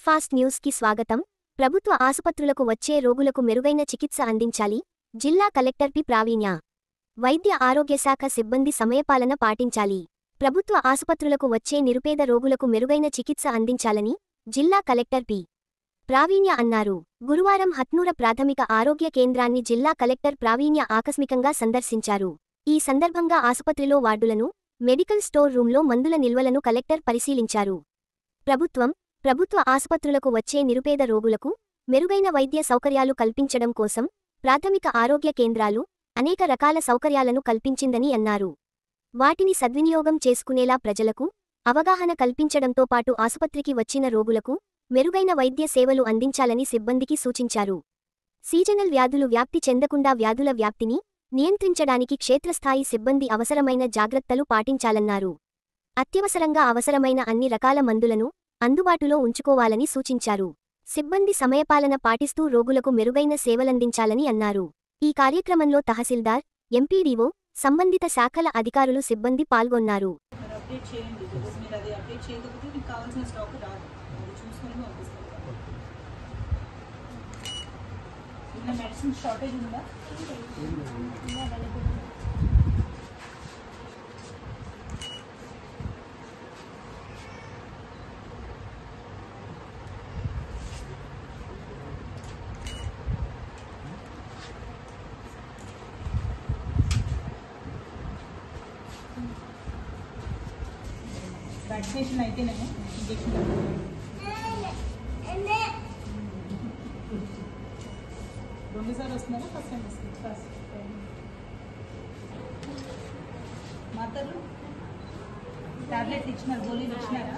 Fast news కి స్వాగతం. ప్రభుత్వ ఆసుపత్రులకు వచ్చే రోగులకు మెరుగైన చికిత్స అందించాలి. జిల్లా కలెక్టర్ పి ప్రావీణ్య. వైద్య ఆరోగ్య శాఖ సిబ్బంది సమయపాలన పాటించాలి. ప్రభుత్వ ఆసుపత్రులకు వచ్చే నిరుపేద రోగులకు మెరుగైన చికిత్స అందించాలని జిల్లా కలెక్టర్ పి ప్రావీణ్య అన్నారు. గురువారం హత్నూర ప్రాథమిక ఆరోగ్య కేంద్రాన్ని జిల్లా కలెక్టర్ ప్రావీణ్య ఆకస్మికంగా సందర్శించారు. ఈ సందర్భంగా ఆసుపత్రిలో వార్డులను, మెడికల్ స్టోర్ రూంలో మందుల నిల్వలను కలెక్టర్ పరిశీలించారు. ప్రభుత్వ ఆసుపత్రులకు వచ్చే నిరుపేద రోగులకు మెరుగైన వైద్య సౌకర్యాలు కల్పించడం కోసం ప్రాథమిక ఆరోగ్య కేంద్రాలు అనేక రకాల సౌకర్యాలను కల్పించిందని అన్నారు. వాటిని సద్వినియోగం చేసుకునేలా ప్రజలకు అవగాహన కల్పించడంతో పాటు ఆసుపత్రికి వచ్చిన రోగులకు మెరుగైన వైద్య సేవలు అందించాలని సిబ్బందికి సూచించారు. సీజనల్ వ్యాధులు వ్యాప్తి చెందకుండా వ్యాధుల వ్యాప్తిని నియంత్రించడానికి క్షేత్రస్థాయి సిబ్బంది అవసరమైన జాగ్రత్తలు పాటించాలన్నారు. అత్యవసరంగా అవసరమైన అన్ని రకాల మందులను అందుబాటులో ఉంచుకోవాలని సూచించారు. సిబ్బంది సమయపాలన పాటిస్తూ రోగులకు మెరుగైన సేవలందించాలని అన్నారు. ఈ కార్యక్రమంలో తహసీల్దార్, ఎంపీడీఓ, సంబంధిత శాఖల అధికారులు సిబ్బంది పాల్గొన్నారు. వ్యాక్సినేషన్ అయితేనేమో ఇంజెక్షన్ రెండుసార్లు వస్తున్నారా? ఫస్ట్ టైం వస్తుంది. ఫస్ట్ మాత్రలు టాబ్లెట్లు ఇచ్చినారు, గోళీలు ఇచ్చినారా?